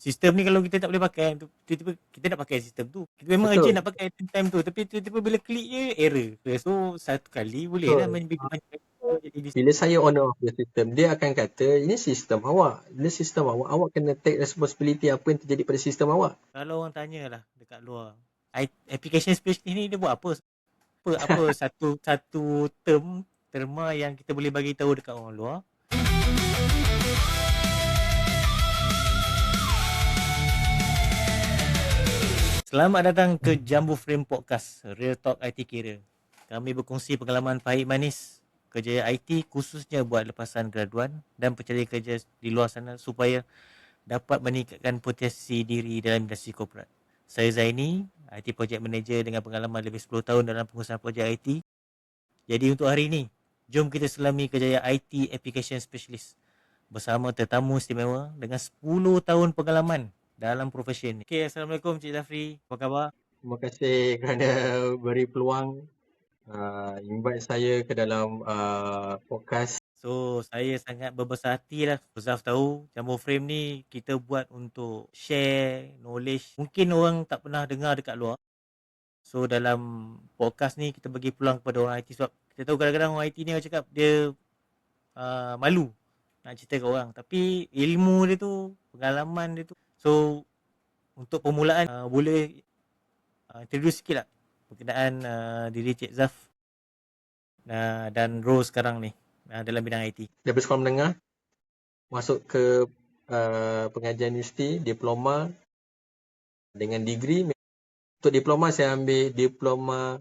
Sistem ni kalau kita tak boleh pakai, tiba-tiba kita nak pakai sistem tu. Kita memang urgent Betul, nak pakai time tu. Tapi tiba-tiba bila klik je, error. So, satu kali boleh lah betul. jadi Bila saya on off the system, dia akan kata, ini sistem awak. Ini sistem awak, awak kena take responsibility apa yang terjadi pada sistem awak. Kalau orang tanya lah dekat luar, application specialist ni dia buat apa? Apa satu satu terma yang kita boleh bagi tahu dekat orang luar. Selamat datang ke Jambu Frame Podcast, Real Talk IT Career. Kami berkongsi pengalaman pahit manis kerjaya IT khususnya buat lepasan graduan dan pencari kerja di luar sana supaya dapat meningkatkan potensi diri dalam industri korporat. Saya Zaini, IT Project Manager dengan pengalaman lebih 10 tahun dalam pengurusan projek IT. Jadi untuk hari ini, jom kita selami kerjaya IT Application Specialist bersama tetamu istimewa dengan 10 tahun pengalaman dalam profesi ini. Okay, Assalamualaikum Cik Zafri. Apa khabar? Terima kasih kerana beri peluang invite saya ke dalam podcast. So, saya sangat berbesar hati lah. Zaf tahu Jambu Frame ni kita buat untuk share knowledge. Mungkin orang tak pernah dengar dekat luar. So, dalam podcast ni kita bagi peluang kepada orang IT sebab kita tahu kadang-kadang orang IT ni orang cakap dia malu nak cerita ke orang. Tapi ilmu dia tu, pengalaman dia tu. So, untuk permulaan boleh introduce sikit lah berkenaan diri Cik Zaf dan role sekarang ni dalam bidang IT. Daripada sekolah menengah, masuk ke pengajian universiti, diploma dengan degree. Untuk diploma saya ambil diploma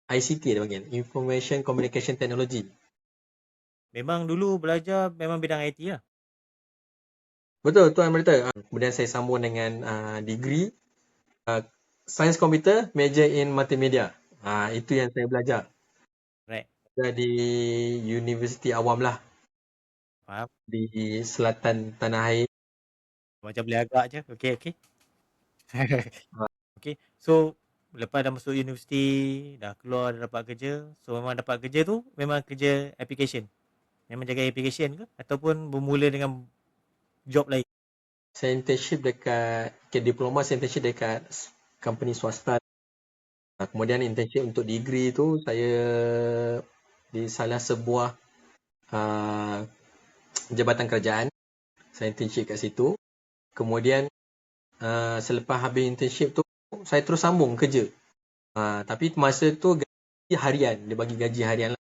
ICT dia panggil, Information Communication Technology. Memang dulu belajar memang bidang IT lah. Betul, Tuan Berita. Kemudian saya sambung dengan degree Sains Komputer, major in Multimedia. Itu yang saya belajar. Right. Di Universiti Awam lah. Faham. Di selatan tanah air. Macam boleh agak je. Okay, okay. Okay. So, lepas dah masuk universiti, dah keluar, dah dapat kerja. So, memang dapat kerja tu, memang kerja application. Memang jaga application ke? Ataupun bermula dengan job lain? Saya internship dekat diploma, saya internship dekat company swasta. Kemudian internship untuk degree tu saya di salah sebuah jabatan kerajaan. Saya internship kat situ. Kemudian selepas habis internship tu saya terus sambung kerja. Tapi masa tu gaji harian, dia bagi gaji harian lah.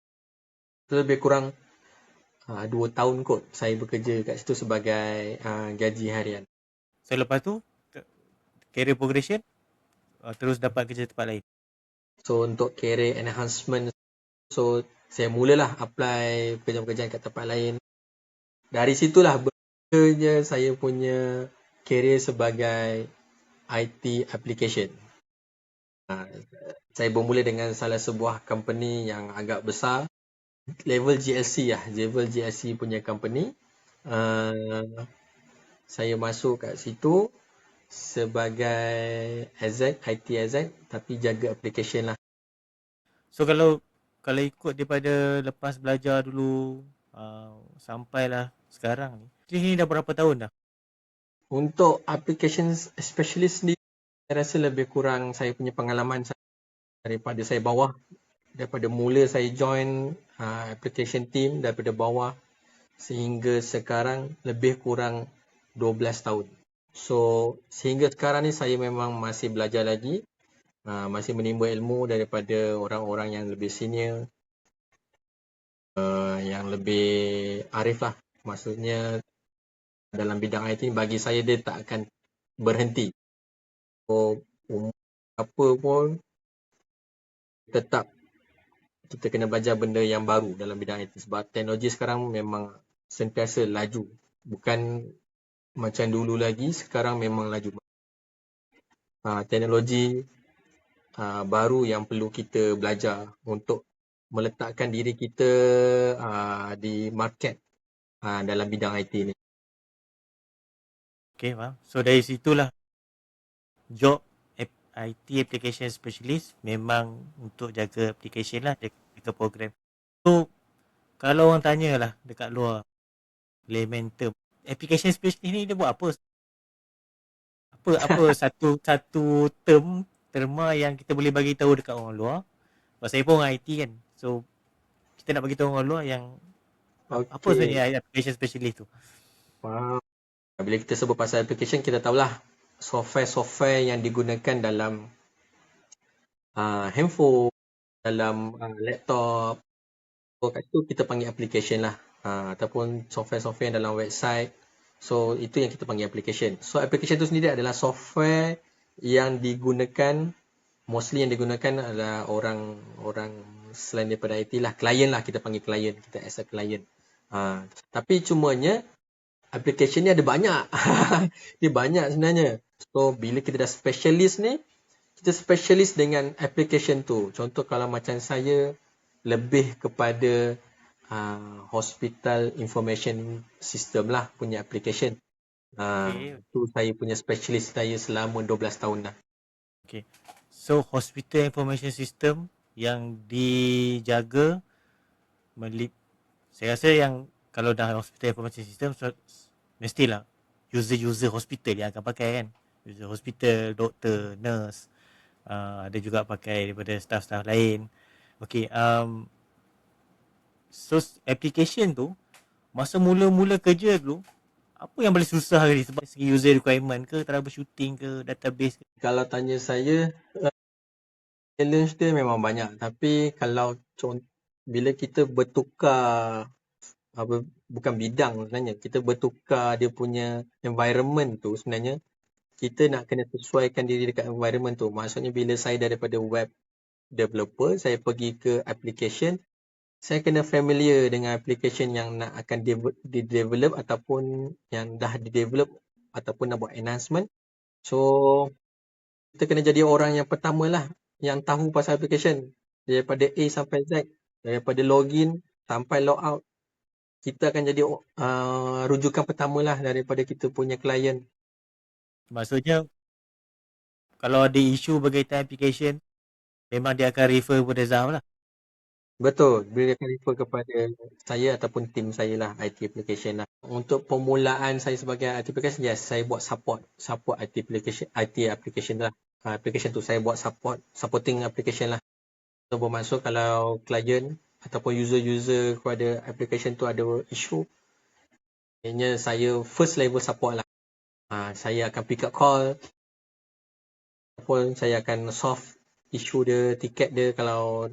Lebih kurang 2 tahun kot saya bekerja kat situ sebagai gaji harian. So, lepas tu, career progression, terus dapat kerja tempat lain. So untuk career enhancement, so saya mulalah apply pekerjaan-pekerjaan kat tempat lain. Dari situlah bermulanya saya punya career sebagai IT application. Saya bermula dengan salah sebuah company yang agak besar, level GLC lah, level GLC punya company. Saya masuk kat situ sebagai exec, IT exec, tapi jaga application lah. So, kalau ikut daripada lepas belajar dulu sampailah sekarang ni, ini dah berapa tahun dah? Untuk application specialist ni, saya rasa lebih kurang saya punya pengalaman daripada saya bawah. Daripada mula saya join application team daripada bawah sehingga sekarang lebih kurang 12 tahun. So sehingga sekarang ni saya memang masih belajar lagi, masih menimba ilmu daripada orang-orang yang lebih senior, yang lebih arif lah. Maksudnya dalam bidang IT bagi saya dia tak akan berhenti. So umur apa pun tetap kita kena belajar benda yang baru dalam bidang IT sebab teknologi sekarang memang sentiasa laju. Bukan macam dulu lagi, sekarang memang laju. Teknologi baru yang perlu kita belajar untuk meletakkan diri kita di market dalam bidang IT ni. Okay, faham. So, dari situlah job IT application specialist memang untuk jaga application lah, jaga program. So, kalau orang tanya lah dekat luar, layman term, application specialist ni dia buat apa? apa satu terma yang kita boleh bagi tahu dekat orang luar. Sebab saya pun orang IT kan. So kita nak bagi tahu orang luar yang apa Okey. sebenarnya application specialist tu. Faham. Bila kita sebut pasal application, kita tahulah software-software yang digunakan dalam handphone, dalam laptop. So, kat situ kita panggil application lah. Ataupun software-software yang dalam website. So, itu yang kita panggil application. So, application tu sendiri adalah software yang digunakan, mostly yang digunakan adalah orang selain daripada IT lah. Klien lah, kita panggil klien. Kita as a client. Tapi cumanya, application ni ada banyak. Dia banyak sebenarnya. So, bila kita dah specialist ni, kita specialist dengan application tu. Contoh kalau macam saya lebih kepada hospital information system lah punya application. Okay. Tu saya punya specialist saya selama 12 tahun dah. Okay. So hospital information system yang dijaga saya rasa yang kalau dah hospital information system mestilah user hospital yang akan pakai kan. User hospital, doktor, nurse. Ada juga pakai daripada staff-staff lain. Okay, so application tu masa mula-mula kerja dulu, apa yang paling susah kali sebab segi user requirement ke, troubleshooting ke, database ke? Kalau tanya saya, challenge dia memang banyak. Tapi kalau bila kita bertukar bukan bidang sebenarnya, kita bertukar dia punya environment tu sebenarnya, kita nak kena sesuaikan diri dekat environment tu. Maksudnya bila saya daripada web developer, saya pergi ke application, saya kena familiar dengan application yang nak akan di-develop ataupun yang dah di-develop ataupun nak buat enhancement. So, kita kena jadi orang yang pertama lah yang tahu pasal application. Daripada A sampai Z, daripada login sampai logout. Kita akan jadi rujukan pertama lah daripada kita punya klien. Maksudnya kalau ada isu berkaitan application, memang dia akan refer kepada Zaf lah. Betul, bila dia akan refer kepada saya ataupun tim saya lah, IT application lah. Untuk permulaan saya sebagai IT application, yes, saya buat support IT application lah. Application tu saya buat supporting application lah. So bermaksud kalau klien ataupun user-user kepada application tu ada isu, akhirnya saya first level support lah. Saya akan pick up call ataupun saya akan solve isu dia, tiket dia kalau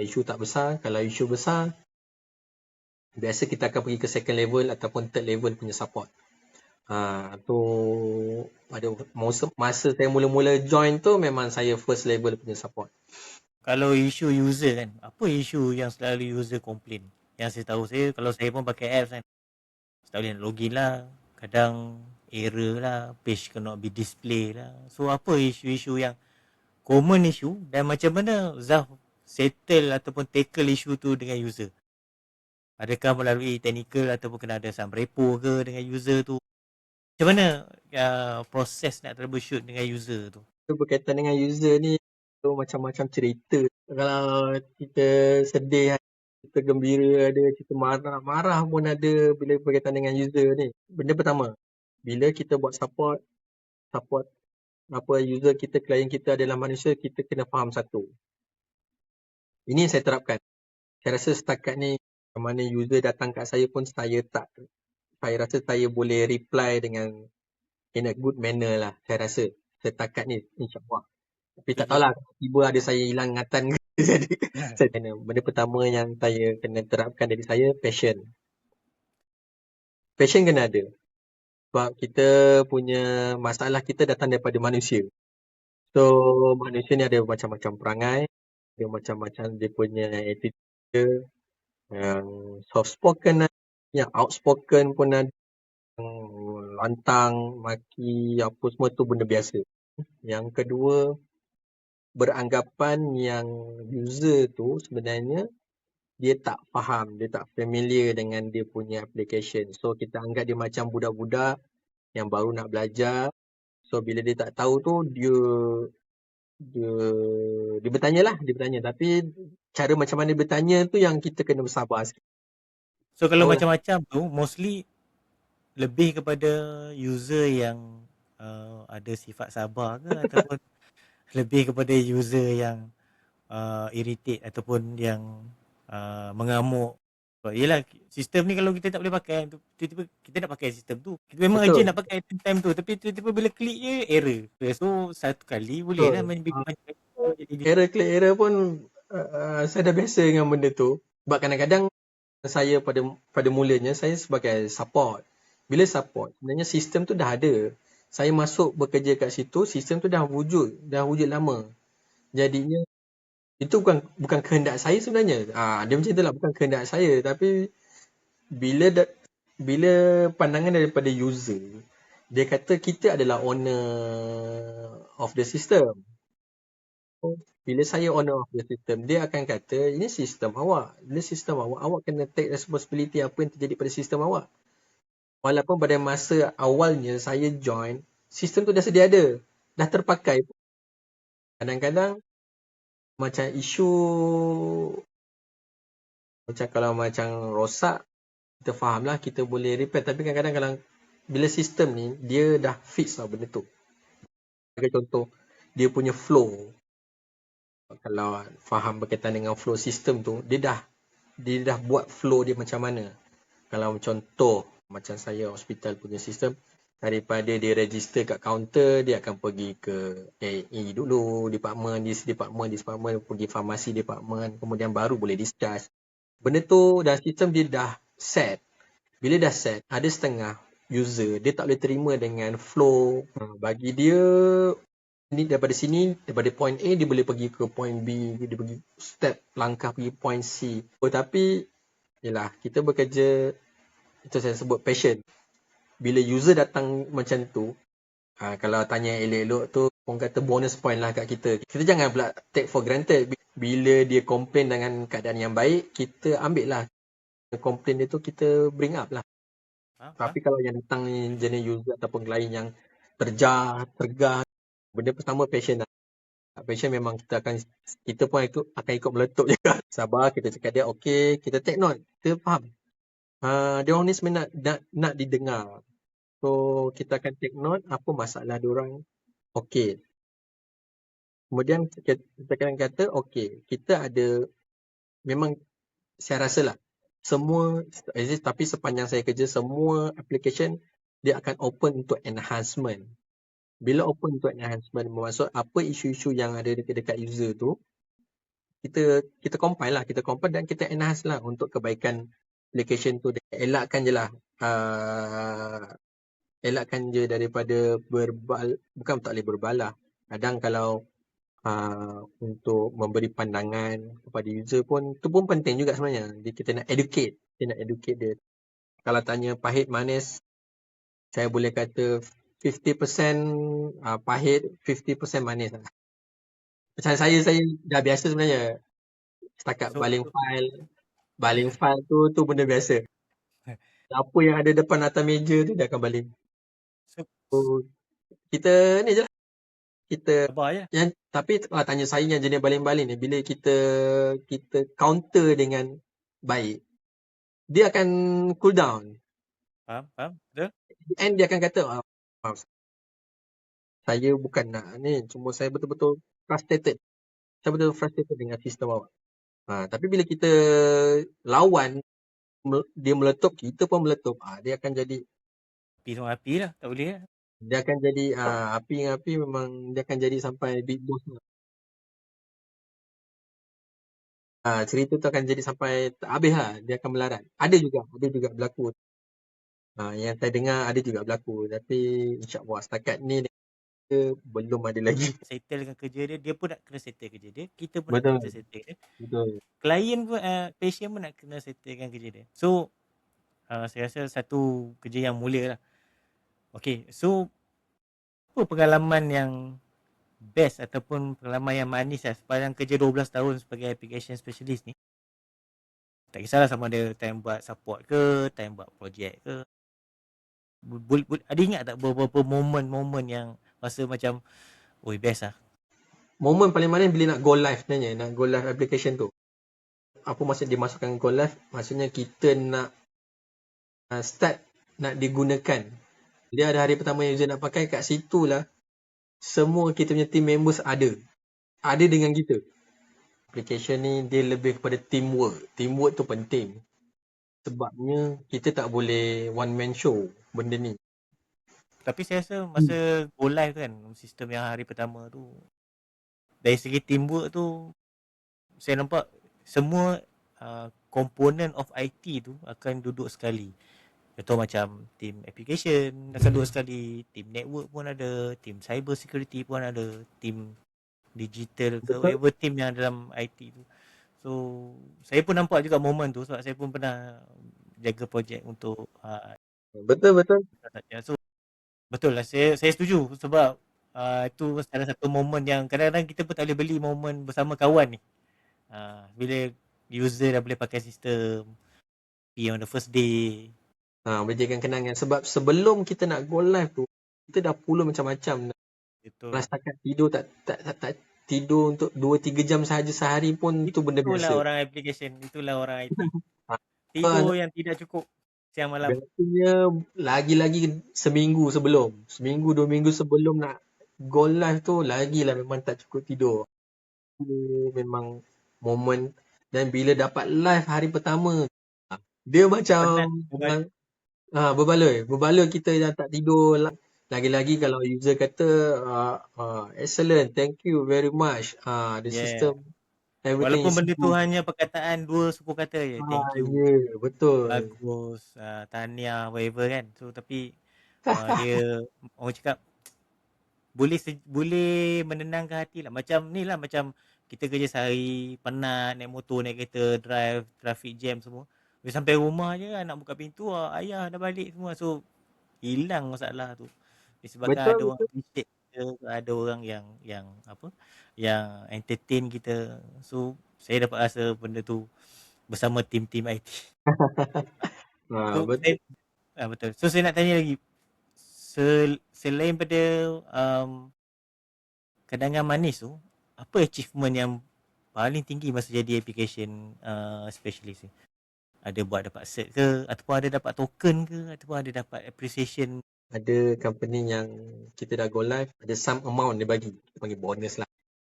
isu tak besar. Kalau isu besar, biasa kita akan pergi ke second level ataupun third level punya support. Tu pada masa saya mula-mula join tu memang saya first level punya support. Kalau isu user kan, apa isu yang selalu user complain? Yang saya tahu kalau saya pun pakai apps kan, tak boleh nak login lah. Kadang error lah, page cannot be display lah. So apa isu-isu yang common issue dan macam mana Zaf settle ataupun tackle isu tu dengan user? Adakah melalui technical ataupun kena ada some repo ke dengan user tu? Macam mana proses nak troubleshoot dengan user tu? Berkaitan dengan user ni tu macam-macam cerita. Kalau kita sedih, kita gembira ada, kita marah pun ada bila berkaitan dengan user ni. Benda pertama, bila kita buat support user kita, klien kita adalah manusia, kita kena faham satu. Ini yang saya terapkan. Saya rasa setakat ni mana user datang kat saya pun saya rasa saya boleh reply dengan in a good manner lah. Saya rasa setakat ni, insyaAllah. Tapi tak tahulah, tiba ada saya hilang ingatan ke. Jadi, benda pertama yang saya kena terapkan dari saya, passion. Passion kena ada. Sebab kita punya masalah kita datang daripada manusia. So, manusia ni ada macam-macam perangai, ada macam-macam dia punya attitude, yang soft spoken, yang outspoken pun ada, yang lantang, maki, apa semua tu benda biasa. Yang kedua, beranggapan yang user tu sebenarnya dia tak faham, dia tak familiar dengan dia punya application. So, kita anggap dia macam budak-budak yang baru nak belajar. So, bila dia tak tahu tu, dia bertanya. Tapi cara macam mana dia bertanya tu yang kita kena bersabar sikit. So, kalau macam-macam tu, mostly lebih kepada user yang ada sifat sabar ke ataupun lebih kepada user yang irritate ataupun yang mengamuk. Yelah, sistem ni kalau kita tak boleh pakai, tiba-tiba kita nak pakai sistem tu. Kita memang Betul. urgent nak pakai time tu, tapi tiba-tiba bila klik je error. So satu kali boleh lah main Betul. jadi Error klik error pun saya dah biasa dengan benda tu. Sebab kadang-kadang saya pada mulanya saya sebagai support. Bila support, sebenarnya sistem tu dah ada. Saya masuk bekerja kat situ, sistem tu dah wujud lama. Jadinya itu bukan kehendak saya sebenarnya. Dia macam itulah, bukan kehendak saya, tapi bila pandangan daripada user, dia kata kita adalah owner of the system. Bila saya owner of the system, dia akan kata ini sistem awak. Bila sistem awak kena take responsibility apa yang terjadi pada sistem awak. Walaupun pada masa awalnya saya join, sistem tu dah sedia ada, dah terpakai. Kadang-kadang macam isu macam kalau macam rosak, kita faham lah, kita boleh repair. Tapi kadang-kadang kalau bila sistem ni dia dah fix lah benda tu. Sebagai contoh, dia punya flow, kalau faham berkaitan dengan flow sistem tu, dia dah buat flow dia macam mana. Kalau contoh macam saya hospital punya sistem, daripada dia register kat kaunter, dia akan pergi ke AE dulu, department, pergi farmasi department, kemudian baru boleh discharge. Benda tu dah sistem dia dah set. Bila dah set, ada setengah user dia tak boleh terima dengan flow. Bagi dia ni daripada point A dia boleh pergi ke point B, dia pergi step langkah pergi point C. Tapi yalah, kita bekerja, itu saya sebut passion. Bila user datang macam tu, kalau tanya elok-elok tu, orang kata bonus point lah kat kita. Kita jangan pula take for granted. Bila dia complain dengan keadaan yang baik, kita ambil lah. Complain dia tu kita bring up lah. Tapi kalau yang datang ni jenis user ataupun klien yang tergah, benda pertama passion lah. Passion memang kita pun akan ikut meletup juga. Sabar, kita cakap dia okey, kita take note, kita faham. Dia orang ni sebenarnya nak didengar. So kita akan take note apa masalah dia orang. Okey. Kemudian kita akan kata okey, kita ada, memang saya rasa lah semua, tapi sepanjang saya kerja, semua application dia akan open untuk enhancement. Bila open untuk enhancement, bermaksud apa isu-isu yang ada dekat user tu, kita compile lah, dan kita enhance lah untuk kebaikan application tu. Elakkan je lah, elakkan je daripada bukan tak boleh berbalah. Kadang kalau untuk memberi pandangan kepada user pun, tu pun penting juga sebenarnya. Kita nak educate dia. Kalau tanya pahit manis, saya boleh kata 50% pahit, 50% manis lah. Macam saya dah biasa sebenarnya. Setakat baling file tu benda biasa. Apa yang ada depan atas meja tu dia akan baling. So, kita ni je lah. Tapi kalau tanya saya yang jenis baling-baling ni, bila kita counter dengan baik, dia akan cool down. Faham? Betul? And dia akan kata, saya bukan nak ni, cuma saya betul-betul frustrated. Saya betul frustrated dengan sistem awak. Tapi bila kita lawan, dia meletup, kita pun meletup. Dia akan jadi api sama api lah, tak boleh lah. Dia akan jadi api dengan api, memang dia akan jadi sampai big boss lah. Cerita tu akan jadi sampai tak habis lah, dia akan melarat. Ada juga berlaku. Yang saya dengar ada juga berlaku, tapi insyaAllah setakat ni dia belum ada lagi. Settle dengan kerja dia, dia pun nak kena settle kerja dia, kita pun Betul. nak kena settle dia. Betul. Klien pun, patient pun nak kena settlekan kerja dia. So, saya rasa satu kerja yang mulia lah. Okay, so apa pengalaman yang best ataupun pengalaman yang manis lah sepanjang kerja 12 tahun sebagai application specialist ni? Tak kisahlah sama ada time buat support ke, time buat projek ke. Ada ingat tak beberapa momen yang rasa macam, oi best lah? Momen paling manis bila nak go live sebenarnya, nak go live application tu. Apa maksud dia masukkan go live? Maksudnya kita nak start, nak digunakan Dia ada hari pertama yang user nak pakai, kat situlah semua kita punya team members ada dengan kita. Application ni dia lebih kepada teamwork. Teamwork tu penting. Sebabnya kita tak boleh one man show benda ni. Tapi saya rasa masa go live kan, sistem yang hari pertama tu, dari segi teamwork tu, saya nampak semua komponen of IT tu akan duduk sekali. Contoh macam team application akan duduk sekali, team network pun ada, team cyber security pun ada, team digital ke, Betul? whatever team yang dalam IT tu. So, saya pun nampak juga momen tu sebab saya pun pernah jaga projek untuk Betul. so, betul lah, saya setuju sebab itu salah satu momen yang kadang-kadang kita pun tak boleh beli momen bersama kawan ni. Bila user dah boleh pakai sistem, be on the first day. Boleh jadikan kenangan. Sebab sebelum kita nak go live tu, kita dah puluh macam-macam. Betul. Kalau setakat tidur tak tidur untuk 2-3 jam sahaja sehari pun itu benda Itulah biasa. orang application, itulah orang IT. Ah, Tidur yang tidak cukup siang malam. Biasanya lagi-lagi seminggu sebelum. Seminggu, 2 minggu sebelum nak go live tu, lagilah memang tak cukup tidur. Itu memang momen. Dan bila dapat live hari pertama, dia macam Penat. berbaloi kita yang tak tidur. Lagi-lagi kalau user kata excellent, thank you very much. The Yeah. system, everything Walaupun is benda tu good. hanya perkataan 2 suku kata je. Thank you. Betul. Bagus. Tahniah, whatever kan. So tapi dia orang cakap boleh menenangkan hati lah. Macam ni lah, macam kita kerja sehari, penat, naik motor, naik kereta, drive, traffic jam semua. Bila sampai rumah je, nak buka pintu, ayah dah balik semua. So, hilang masalah tu. Disebabkan ada orang appreciate kita, ada orang yang apa, yang entertain kita. So, saya dapat rasa benda tu bersama tim-tim IT. So, Betul. betul. So, saya nak tanya lagi. Selain pada kenangan manis tu, apa achievement yang paling tinggi masa jadi application specialist ni? Ada buat dapat cert ke, ataupun ada dapat token ke, ataupun ada dapat appreciation? Ada company yang kita dah go live, ada some amount dia bagi. Kita panggil bonus lah.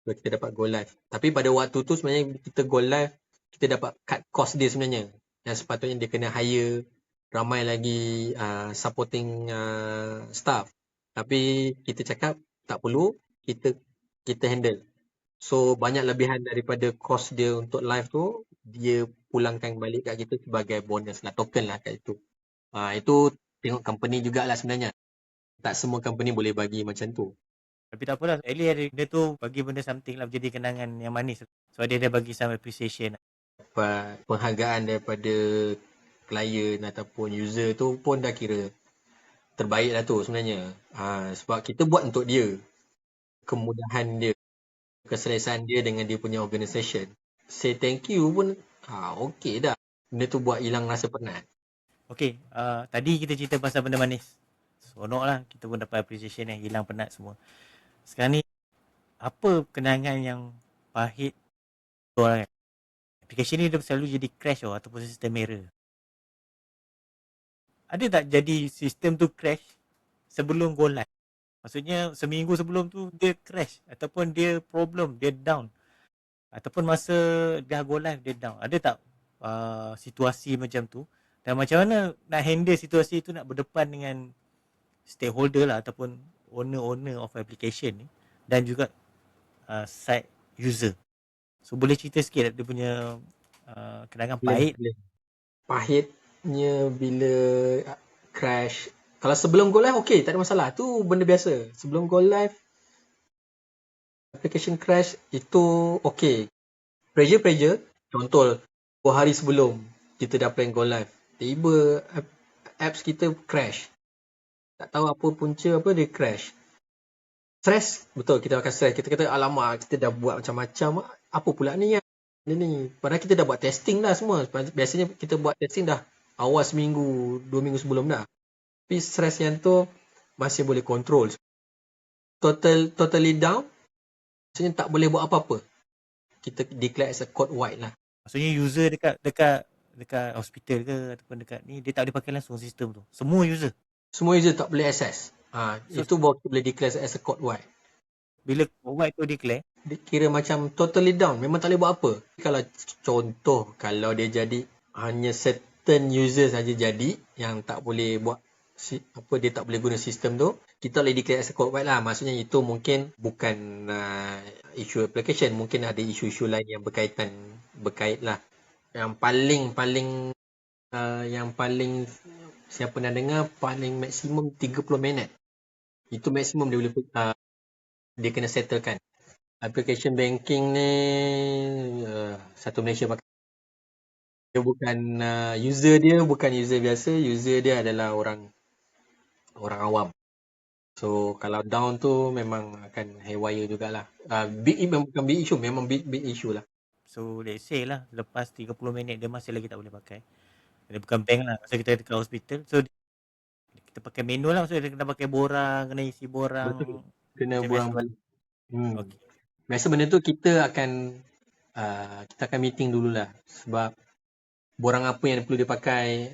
So, kita dapat go live. Tapi pada waktu tu sebenarnya kita go live, kita dapat cut cost dia sebenarnya. Yang sepatutnya dia kena hire ramai lagi supporting staff. Tapi kita cakap tak perlu, kita handle. So banyak lebihan daripada cost dia untuk live tu, dia pulangkan balik kat kita sebagai bonus lah, token lah kat itu. Itu tengok company jugalah sebenarnya. Tak semua company boleh bagi macam tu. Tapi tak apalah, at least dia tu bagi benda something lah, jadi kenangan yang manis. So dia dah bagi some appreciation. Dapat penghargaan daripada klien ataupun user tu pun dah kira terbaik lah tu sebenarnya. Sebab kita buat untuk dia. Kemudahan dia, keselesaan dia dengan dia punya organisation. Say thank you pun okey dah. Benda tu buat hilang rasa penat. Okay, tadi kita cerita pasal benda manis. Seronok lah, kita pun dapat appreciation yang hilang penat semua. Sekarang ni, apa kenangan yang pahit tu orang kan? Application ni dia selalu jadi crash ataupun sistem error. Ada tak jadi sistem tu crash sebelum go live? Maksudnya seminggu sebelum tu dia crash ataupun dia problem, dia down. Ataupun masa dah go live dia down. Ada tak situasi macam tu? Dan macam mana nak handle situasi tu, nak berdepan dengan stakeholder lah ataupun owner of application ni dan juga site user. So boleh cerita sikit dia punya kenangan pahit? Boleh. Pahitnya bila crash. Kalau sebelum go live okey, tak ada masalah. Tu benda biasa. Sebelum go live application crash itu okey. Pressure. Contoh 2 hari sebelum kita dah plan go live. Tiba apps kita crash. Tak tahu apa punca apa dia crash. Stress, betul kita akan stress. Kita kata alamak kita dah buat macam-macam. Apa pula ni ya? Ni. Padahal kita dah buat testing dah semua. Biasanya kita buat testing dah awal seminggu, 2 minggu sebelum dah. Tapi stress yang tu masih boleh control. Totally down, maksudnya tak boleh buat apa-apa. Kita declare as a code white lah. Maksudnya user dekat hospital ke ataupun dekat ni, dia tak boleh pakai langsung sistem tu. Semua user. Semua user tak boleh access. So, Itu baru kita boleh declare as a code white. bila white tu declare, Kira macam totally down. Memang tak boleh buat apa. Kalau contoh, kalau dia jadi hanya certain user saja jadi yang tak boleh buat dia tak boleh guna sistem tu, kita boleh declare as a code white lah. Maksudnya itu mungkin bukan isu application, mungkin ada isu-isu lain yang berkait lah. Yang paling saya pernah dengar paling maksimum 30 minit. Itu maksimum dia kena settlekan. Application banking ni satu Malaysia pakai. Dia bukan bukan user biasa, user dia adalah orang awam. So kalau down tu memang akan haywire jugalah. Bukan big issue, memang big issue lah. so let's say lah lepas 30 minit dia masih lagi tak boleh pakai. Dia bukan bank lah, masa kita dekat hospital. So kita pakai manual lah, so dia kena pakai borang, kena isi borang. Betul. Kena Macam buang biasa. balik. Okay. Biasa benda tu kita akan meeting dululah, sebab borang apa yang perlu dipakai.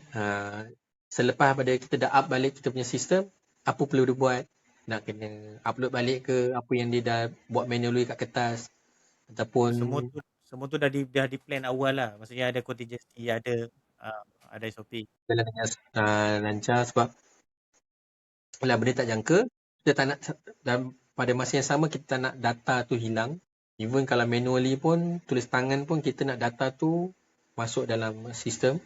Selepas pada kita dah up balik kita punya sistem, apa perlu dia buat, nak kena upload balik ke apa yang dia dah buat manually kat kertas, ataupun Semua tu dah di plan awal lah. Maksudnya ada contingency, ada SOP. jalan dengan lancar. Sebab kalau benda tak jangka, kita tak nak, dan pada masa yang sama kita tak nak data tu hilang. Even kalau manually pun, tulis tangan pun, kita nak data tu masuk dalam sistem.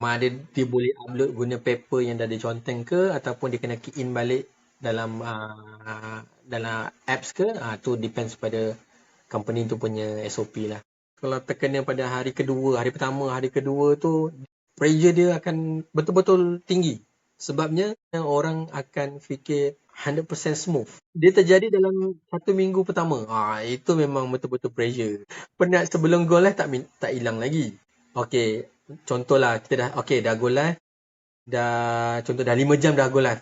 Dia boleh upload guna paper yang dah diconteng ke, ataupun dia kena key in balik dalam apps ke, tu depends pada company tu punya SOP lah. Kalau terkena pada hari pertama, hari kedua tu, pressure dia akan betul-betul tinggi. Sebabnya orang akan fikir 100% smooth. Dia terjadi dalam 1 minggu pertama. Itu memang betul-betul pressure. Penat sebelum go live tak hilang lagi. Okey, contohlah kita dah go live. Contoh dah 5 jam dah go live.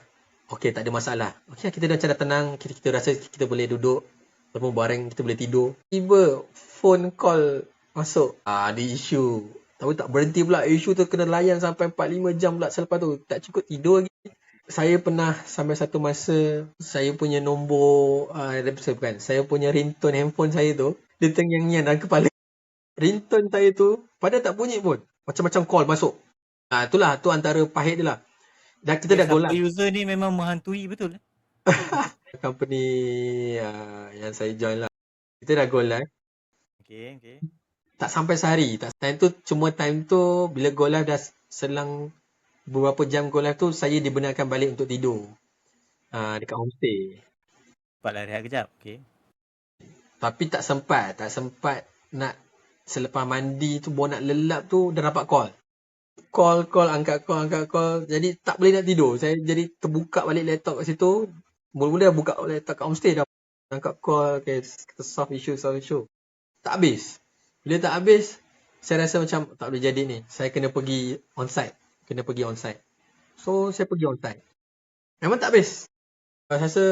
Okey, tak ada masalah. Okey, kita dah macam dah tenang, kita rasa kita boleh duduk ataupun baring, kita boleh tidur. Tiba phone call masuk. Ada isu. Tapi tak berhenti pula. Isu tu kena layan sampai 4-5 jam pula selepas tu. Tak cukup tidur lagi. Saya pernah sampai satu masa, saya punya nombor, saya punya ringtone handphone saya tu, dia terngiang-ngiang dalam kepala. Ringtone saya tu, padahal tak bunyi pun. Macam-macam call masuk. Itulah, tu antara pahit dia lah. Kita dah go live. User ni memang menghantui betul. Company yang saya join lah. Kita dah go live. Okay. Tak sampai sehari. Time tu bila go live dah selang beberapa jam go live tu, saya dibenarkan balik untuk tidur. Dekat homestay. Cepatlah rehat kejap. Okay. Tapi tak sempat nak, selepas mandi tu baru nak lelap tu dah dapat call. Angkat call. Jadi tak boleh nak tidur. Saya jadi terbuka balik laptop kat situ. Mula-mula dah buka laptop kat homestay dah. Angkat call, kita solve issue. Tak habis. Bila tak habis, saya rasa macam tak boleh jadi ni. Saya kena pergi on-site. So, saya pergi on-site. Memang tak habis. Saya rasa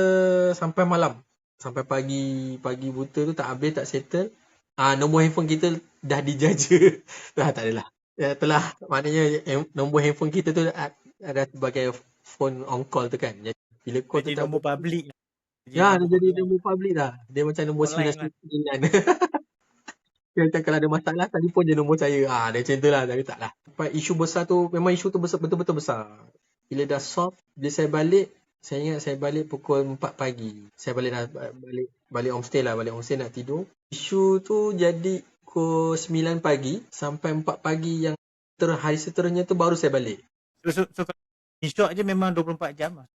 sampai malam. Sampai pagi buta tu tak habis, tak settle. Nombor handphone kita dah dijaja. Tak adalah. Telah, maknanya nombor handphone kita tu ada sebagai phone on call tu kan. Jadi bila call tu Jadi nombor public. dia jadi nombor public dah. Dia macam nombor 999. Dia macam kalau ada masalah, telefon je nombor saya. Dia macam tu lah. Tapi tak lah. Isu besar tu, memang isu tu besar, betul-betul besar. Bila dah solve, bila saya balik, saya ingat saya balik pukul 4 pagi. Saya balik homestay lah. Balik homestay nak tidur. Isu tu jadi pukul 9 pagi sampai 4 pagi yang hari seterusnya tu baru saya balik. So in-shot je memang 24 jam lah.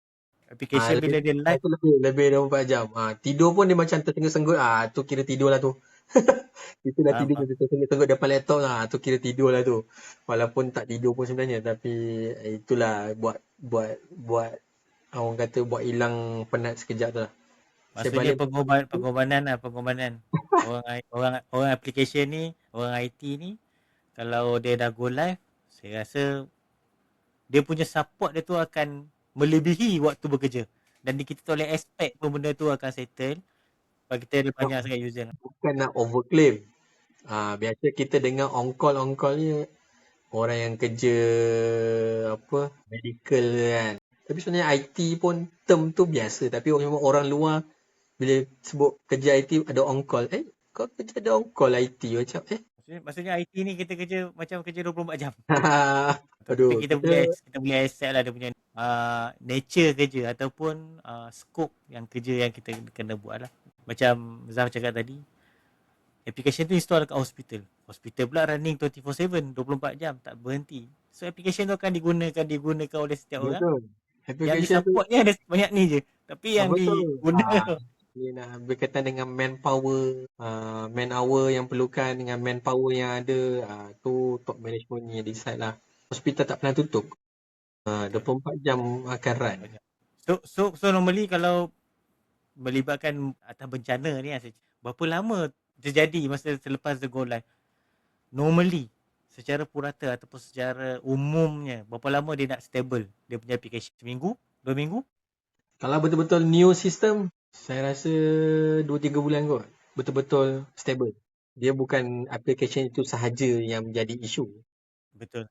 Application bila dia live. Lebih 24 jam. Tidur pun dia macam tertengah-senggut. Tu kira tidur lah tu. Kita dah tidur, kita tengok depan laptop lah. Tu kira tidur lah tu. Walaupun tak tidur pun sebenarnya. Tapi itulah buat orang kata buat hilang penat sekejap tu lah. Maksudnya pengorbanan. Orang application ni, orang IT ni, kalau dia dah go live, saya rasa dia punya support dia tu akan melebihi waktu bekerja. Dan kita tak boleh expect pun benda tu akan settle. Sebab kita ada banyak sangat user. Bukan nak overclaim. Biasa kita dengar on-call ni orang yang kerja medical kan. Tapi sebenarnya IT pun term tu biasa. Tapi memang orang luar bila sebut kerja IT ada on call. Kau kerja ada on call IT macam Maksudnya IT ni kita kerja macam kerja 24 jam. Tapi Aduh, kita boleh accept lah dia punya nature kerja ataupun scope yang kerja yang kita kena buat lah. Macam Zaf cakap tadi, application tu install kat hospital. Hospital pula running 24/7, 24 jam, tak berhenti. So application tu akan digunakan oleh setiap orang. betul. Yang Application tu disupport ni ada banyak ni je. Tapi yang betul. diguna Ni nak berkaitan dengan manpower, man hour yang perlukan dengan manpower yang ada, tu top management ni yang decide lah. Hospital tak pernah tutup. 24 jam akan run. So normally kalau melibatkan atas bencana ni, berapa lama terjadi masa selepas the go live? Normally secara purata ataupun secara umumnya berapa lama dia nak stable dia punya application? Seminggu? 2 minggu? Kalau betul-betul new system, saya rasa 2-3 bulan kot. Betul-betul stable. Dia bukan application itu sahaja yang menjadi isu. Betul.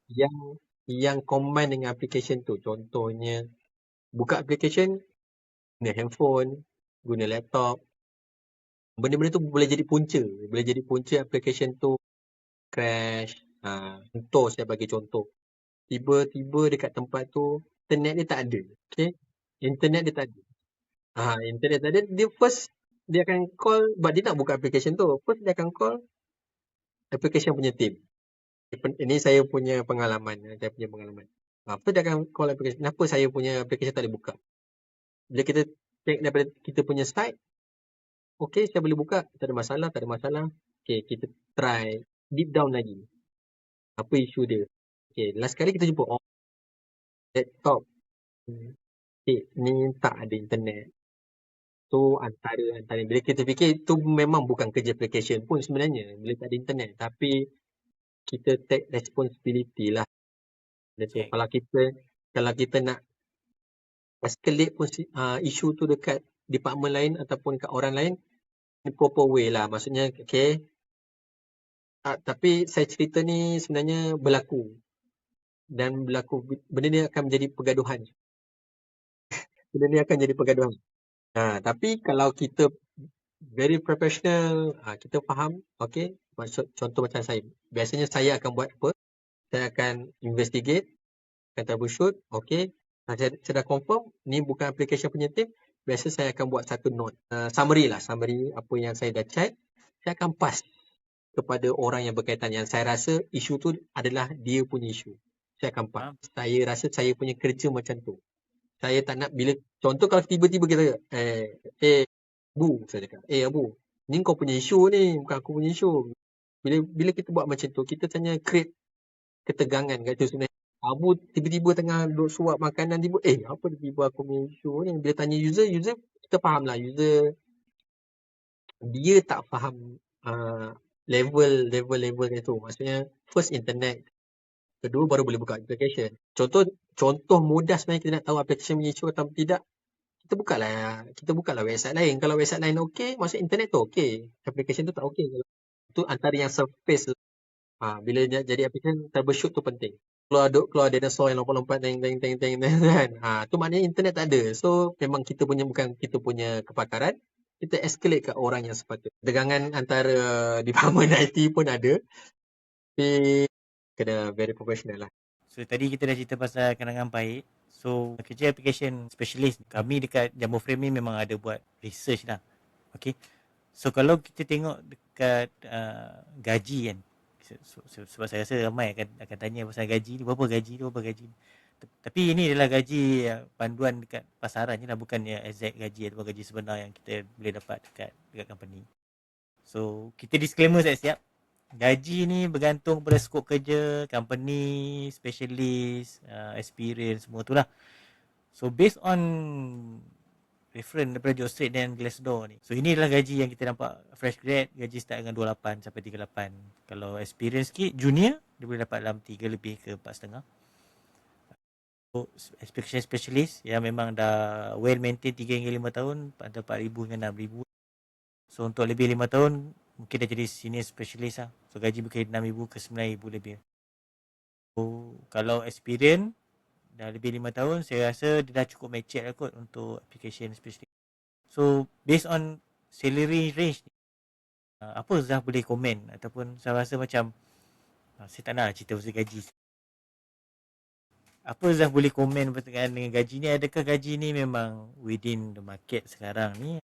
Yang combine dengan application tu, contohnya buka application, guna handphone, guna laptop. Benda-benda tu boleh jadi punca. Boleh jadi punca application tu crash. Contoh, saya bagi contoh. Tiba-tiba dekat tempat tu, internet dia tak ada. Okay? Internet dia tak ada. Internet tak ada. Dia first, dia akan call, but dia nak buka application tu. First, dia akan call application punya team. Ini saya punya pengalaman. First, dia akan call application. Kenapa saya punya application tak boleh buka? Bila kita check daripada kita punya site, okay, saya boleh buka. Tak ada masalah. Okay, kita try deep down lagi. Apa isu dia? Okay, last kali kita jumpa, laptop ni tak ada internet. Tu antara. Bila kita fikir, tu memang bukan kerja application pun sebenarnya. Bila tak ada internet. Tapi kita take responsibility lah. Check. Kalau kita nak escalate pun isu tu dekat department lain ataupun kat orang lain, in proper way lah. Maksudnya, okay. Tapi saya cerita ni sebenarnya berlaku. Dan benda ni akan menjadi pergaduhan. Tapi kalau kita very professional, kita faham, okay. Contoh macam saya. Biasanya saya akan buat apa? Saya akan investigate, akan troubleshoot, okay. Saya dah confirm, ni bukan application punya team. Biasa saya akan buat satu note. Summary apa yang saya dah check. Saya akan pass kepada orang yang berkaitan. Yang saya rasa isu tu adalah dia punya isu. Saya akan pass. Saya rasa saya punya kerja macam tu. Saya tak nak bila, contoh kalau tiba-tiba kita, Abu, saya cakap, Abu, ni kau punya isu ni, bukan aku punya isu. Bila kita buat macam tu, kita tanya create ketegangan kat tu sebenarnya. Abu tiba-tiba tengah duduk suap makanan, apa tiba-tiba aku punya isu ni. Bila tanya user, kita faham lah, user dia tak faham level dia tu. Maksudnya, first internet, kedua baru boleh buka application. Contoh mudah sebenarnya kita nak tahu application punya isu atau tidak. Kita bukalah website lain. Kalau website lain okey, maksud internet tu okey. Application tu tak okey. Itu antara yang surface. Bila jadi application, troubleshoot tu penting. Keluar dinosaur yang lompat-lompat teng kan. Tu maknanya internet tak ada. So memang bukan kita punya kepakaran. Kita escalate kat orang yang sepatutnya. Tegangan antara department IT pun ada. Tapi kena very professional lah. So tadi kita dah cerita pasal kenangan baik. So kerja application specialist, kami dekat Jumbo Frame ni memang ada buat research lah. Okay. So kalau kita tengok dekat gaji kan, sebab saya rasa ramai akan tanya pasal gaji ni, berapa gaji. Tapi ini adalah gaji panduan dekat pasaran je lah, bukannya exact gaji atau gaji sebenar yang kita boleh dapat dekat company. So kita disclaimer siap-siap. Gaji ni bergantung pada skop kerja, company, specialist, experience, semua tu lah. So based on reference daripada Jobstreet dan Glassdoor ni. So ini adalah gaji yang kita nampak fresh grad, gaji start dengan 28 sampai 38. Kalau experience sikit, junior, dia boleh dapat dalam 3 lebih ke 4.5. So application specialist yang memang dah well maintain 3 hingga 5 tahun, antara 4,000 hingga 6,000. So untuk lebih 5 tahun, mungkin dah jadi senior specialist lah. So gaji mungkin 6,000 ke 9,000 lebih. So kalau experience, dah lebih 5 tahun, saya rasa dia dah cukup mature lah kot untuk application specialist. So based on salary range ni, apa Zah boleh komen ataupun saya rasa macam saya tak nak cerita pasal gaji. Apa Zah boleh komen berkaitan dengan gaji ni? Adakah gaji ni memang within the market sekarang ni?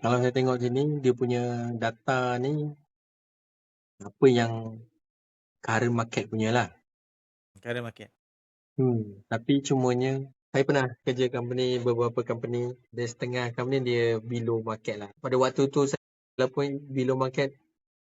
Kalau saya tengok sini, dia punya data ni, apa yang current market punya lah. Current market. Tapi cumanya, saya pernah kerja beberapa company, dia setengah company dia below market lah. Pada waktu tu, saya walaupun below market,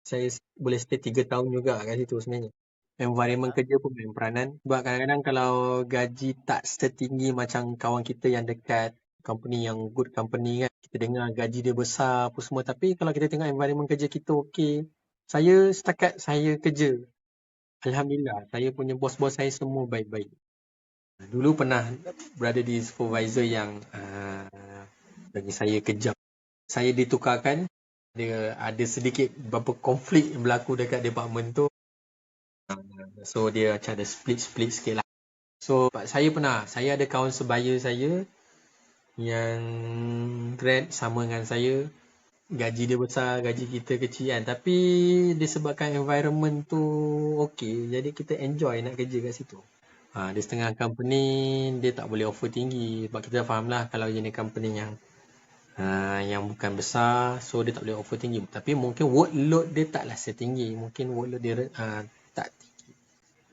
saya boleh stay 3 tahun juga kat situ sebenarnya. Environment kerja pun main peranan. Sebab kadang-kadang kalau gaji tak setinggi macam kawan kita yang dekat company yang good company kan, kita dengar gaji dia besar apa semua. Tapi kalau kita tengok environment kerja kita okey. Setakat saya kerja, Alhamdulillah, saya punya bos-bos saya semua baik-baik. Dulu pernah berada di supervisor yang bagi saya kejam. Saya ditukarkan, dia ada sedikit beberapa konflik yang berlaku dekat department tu. So dia macam ada split sikit lah. So saya ada kawan sebaya saya yang grad sama dengan saya. Gaji dia besar, gaji kita kecil kan. Tapi disebabkan environment tu okey, jadi kita enjoy nak kerja kat situ. Dia setengah company dia tak boleh offer tinggi. Sebab kita faham lah kalau jenis company yang bukan besar, so dia tak boleh offer tinggi. Tapi mungkin workload dia taklah setinggi. Mungkin workload dia tak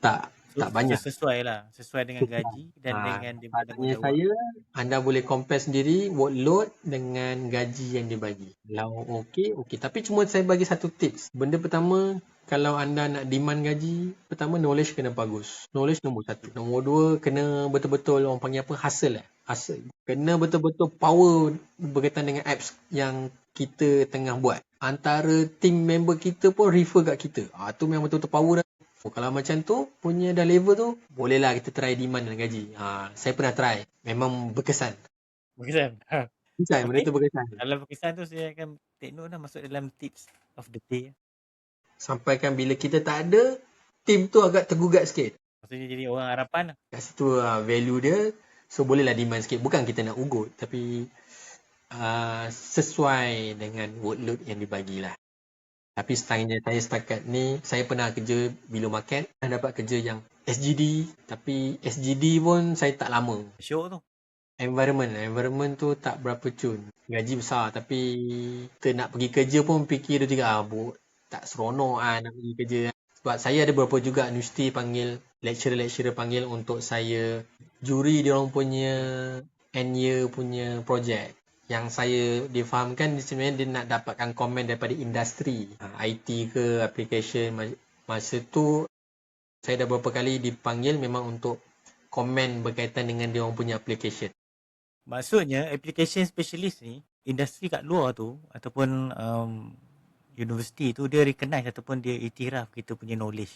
tak So, banyak. sesuai dengan gaji dan dengan dia punya Tanya tanggungjawab. saya, anda boleh compare sendiri workload dengan gaji yang dia bagi. Kalau okey. Tapi cuma saya bagi satu tips. Benda pertama, kalau anda nak demand gaji, pertama knowledge kena bagus. Knowledge nombor satu. Nombor dua, kena betul-betul orang panggil apa? Hustle lah. Hustle. Kena betul-betul power berkaitan dengan apps yang kita tengah buat. Antara team member kita pun refer kat kita. Tu memang betul-betul power dah. Kalau macam tu, punya dah level tu, bolehlah kita try demand dan gaji. Saya pernah try. Memang berkesan. Berkesan. Berkesan, benda Okey. tu berkesan. Kalau berkesan tu saya akan take note dah, masuk dalam tips of the day. Sampaikan bila kita tak ada, team tu agak tergugat sikit. Maksudnya jadi orang harapan lah. Kat situ value dia, so bolehlah demand sikit. Bukan kita nak ugut, tapi sesuai dengan workload yang dibagilah. Tapi saya setakat ni, saya pernah kerja below market, dapat kerja yang SGD, tapi SGD pun saya tak lama. Syok tu. Environment tu tak berapa cun. Gaji besar tapi kita nak pergi kerja pun fikir dia juga tak seronok nak pergi kerja. Sebab saya ada beberapa juga universiti panggil, lecturer panggil untuk saya juri dia orang punya end year punya projek. Yang saya difahamkan sebenarnya dia nak dapatkan komen daripada industri, IT ke application. Masa tu saya dah beberapa kali dipanggil memang untuk komen berkaitan dengan dia orang punya application. Maksudnya application specialist ni, industri kat luar tu ataupun universiti tu dia recognize ataupun dia iktiraf kita punya knowledge.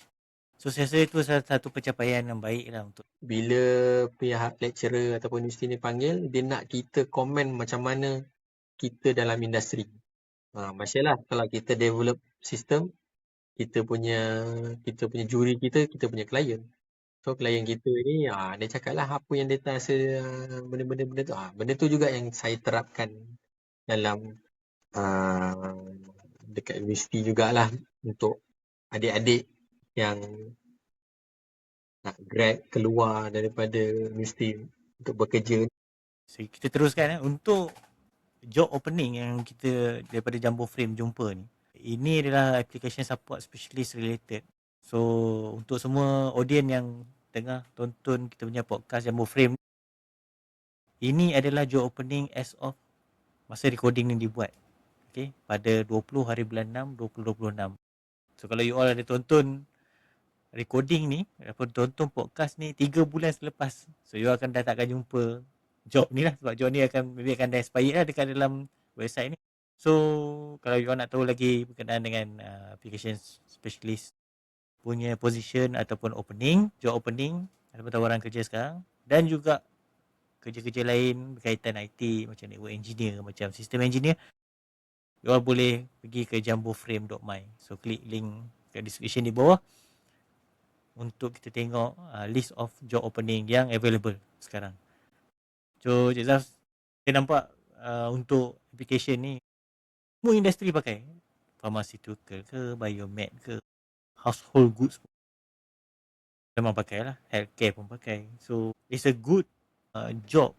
So saya rasa itu salah satu pencapaian yang baik lah untuk. Bila pihak lecturer ataupun universiti ni panggil, dia nak kita komen macam mana kita dalam industri. Masalah kalau kita develop sistem, kita punya juri kita punya klien. So klien kita ni dia cakap lah apa yang dia rasa benda-benda tu. Benda tu juga yang saya terapkan dalam dekat universiti jugalah untuk adik-adik yang nak grad keluar daripada universiti untuk bekerja. So, kita teruskan untuk job opening yang kita daripada Jumbo Frame jumpa ni. Ini adalah application support specialist related. So untuk semua audience yang tengah tonton kita punya podcast Jumbo Frame, ini adalah job opening as of masa recording ni dibuat. Okay, pada 20 hari bulan 6 2026. So kalau you all ada tonton recording ni ataupun tonton podcast ni 3 bulan selepas, so you akan dah takkan jumpa job ni lah. Sebab job ni akan dah expired lah dekat dalam website ni. So kalau you all nak tahu lagi berkenaan dengan application specialist punya position ataupun opening, job opening ataupun tawaran kerja sekarang, dan juga kerja-kerja lain berkaitan IT macam network engineer, macam system engineer, you all boleh pergi ke jumboframe.my. So klik link kat description di bawah. untuk kita tengok list of job opening yang available sekarang. So Cik Zaf, saya nampak untuk application ni semua industri pakai. Pharmaceutical ke, biomed ke, household goods memang pakai lah. Healthcare pun pakai. So it's a good job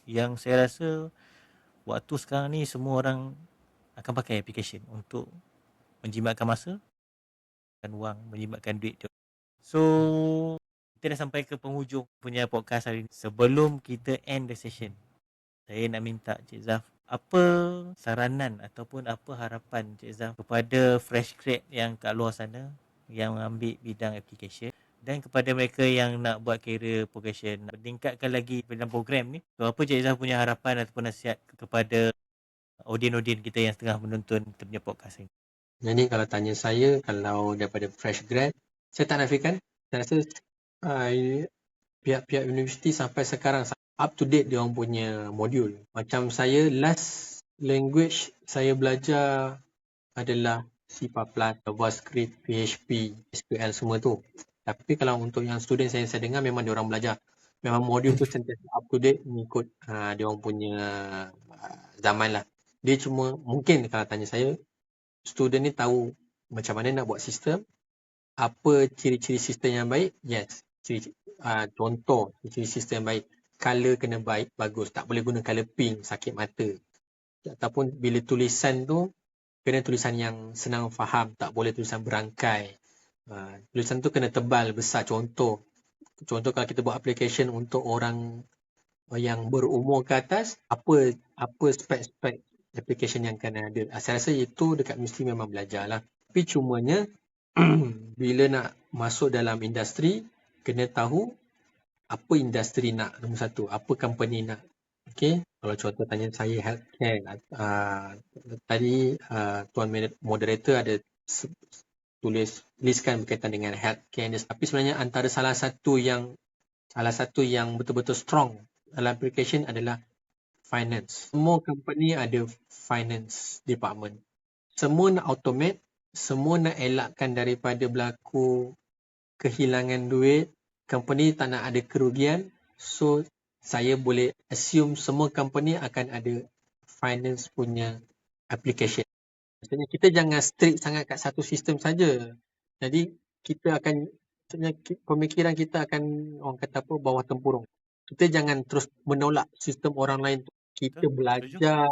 yang saya rasa waktu sekarang ni semua orang akan pakai application untuk menjimatkan masa dan wang, menjimatkan duit. So kita dah sampai ke penghujung punya podcast hari ni. Sebelum kita end the session, saya nak minta Cik Zaf, apa saranan ataupun apa harapan Cik Zaf kepada fresh grad yang kat luar sana yang mengambil bidang application dan kepada mereka yang nak buat career progression, nak meningkatkan lagi dalam program ni. So apa Cik Zaf punya harapan ataupun nasihat kepada audien-audien kita yang tengah menonton kita punya podcast ni? Jadi kalau tanya saya, kalau daripada fresh grad, saya tak nafikan. Saya rasa pihak-pihak universiti sampai sekarang up to date dia orang punya modul. Macam saya, last language saya belajar adalah C++, JavaScript, PHP, SQL semua tu. Tapi kalau untuk yang student saya dengar memang dia orang belajar. Memang modul tu sentiasa up to date mengikut dia orang punya zaman lah. Dia cuma mungkin kalau tanya saya, student ni tahu macam mana nak buat sistem, apa ciri-ciri sistem yang baik. Yes, contoh ciri sistem yang baik, color kena baik, bagus, tak boleh guna color pink, sakit mata. Ataupun bila tulisan tu kena tulisan yang senang faham, tak boleh tulisan berangkai. Tulisan tu kena tebal, besar. Contoh kalau kita buat application untuk orang yang berumur ke atas, apa spek-spek application yang kena ada. Saya rasa itu dekat universiti memang belajar lah. Tapi cumanya bila nak masuk dalam industri, kena tahu apa industri nak, nombor satu. Apa company nak. Okay. Kalau contoh tanya saya healthcare, tadi tuan moderator ada tuliskan berkaitan dengan healthcare. Tapi sebenarnya antara salah satu yang betul-betul strong dalam application adalah finance. Semua company ada finance department. Semua nak automate, semua nak elakkan daripada berlaku kehilangan duit, company tak nak ada kerugian. So saya boleh assume semua company akan ada finance punya application. Maksudnya kita jangan strict sangat kat satu sistem saja. Jadi kita akan, pemikiran kita akan orang kata apa, bawah tempurung. Kita jangan terus menolak sistem orang lain. Kita belajar,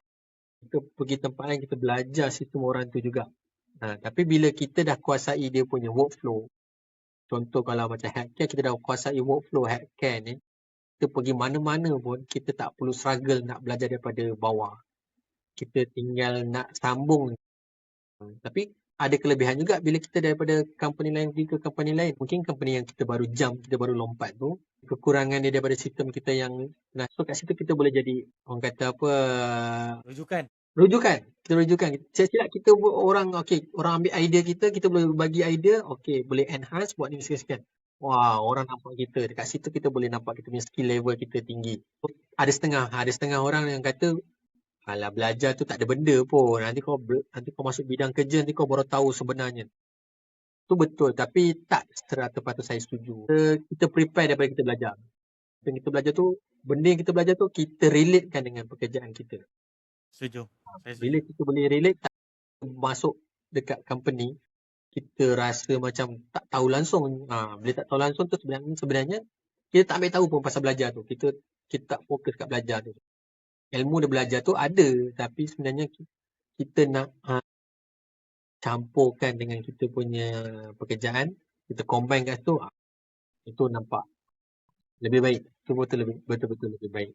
kita pergi tempat lain, kita belajar sistem orang tu juga. Tapi bila kita dah kuasai dia punya workflow, contoh kalau macam healthcare, kita dah kuasai workflow healthcare ni, kita pergi mana-mana pun, kita tak perlu struggle nak belajar daripada bawah. Kita tinggal nak sambung. Tapi ada kelebihan juga bila kita daripada company lain pergi ke company lain. Mungkin company yang kita baru jump, kita baru lompat tu, kekurangan dia daripada sistem kita yang, so kat situ kita boleh jadi, orang kata apa, rujukan. Kita rujukan. Saya silap kita orang ambil idea kita boleh bagi idea, boleh enhance, buat ni sekian-sekian. Wah, orang nampak kita. Dekat situ kita boleh nampak kita punya skill level kita tinggi. Ada setengah orang yang kata, alah, belajar tu tak ada benda pun. Nanti kau masuk bidang kerja, nanti kau baru tahu sebenarnya. Tu betul, tapi tak 100% saya setuju. Kita prepare daripada kita belajar. Dan kita belajar tu, benda yang kita belajar tu, kita relatekan dengan pekerjaan kita. Setuju. Bila kita boleh relate, tak masuk dekat company, kita rasa macam tak tahu langsung. Bila tak tahu langsung tu sebenarnya kita tak ambil tahu pun pasal belajar tu. Kita tak fokus kat belajar tu. Ilmu dia belajar tu ada, tapi sebenarnya kita nak campurkan dengan kita punya pekerjaan, kita combine kat situ, itu nampak lebih baik. Itu betul-betul lebih baik.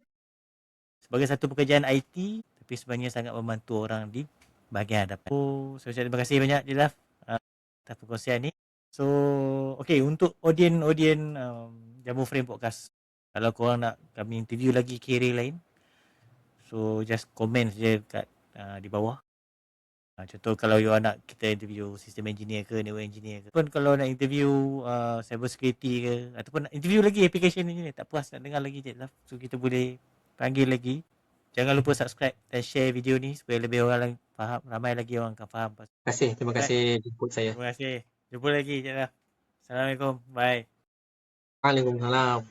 Sebagai satu pekerjaan IT, tapi sebenarnya sangat membantu orang di bahagian hadapan. So, saya terima kasih banyak Cik Zaf atas perkongsian ni. So, untuk audien Jambu Frame Podcast, kalau korang nak kami interview lagi career lain, so just comment je kat di bawah. Contoh kalau you nak kita interview system engineer ke, network engineer ke, ataupun kalau nak interview cyber security ke, ataupun nak interview lagi application engineer, tak puas nak dengar lagi Cik Zaf, so kita boleh panggil lagi. Jangan lupa subscribe dan share video ni supaya lebih orang faham, ramai lagi orang akan faham. Terima kasih jemput saya. Terima kasih. Jumpa lagi Cik Zaf. Assalamualaikum. Bye. Waalaikumsalam.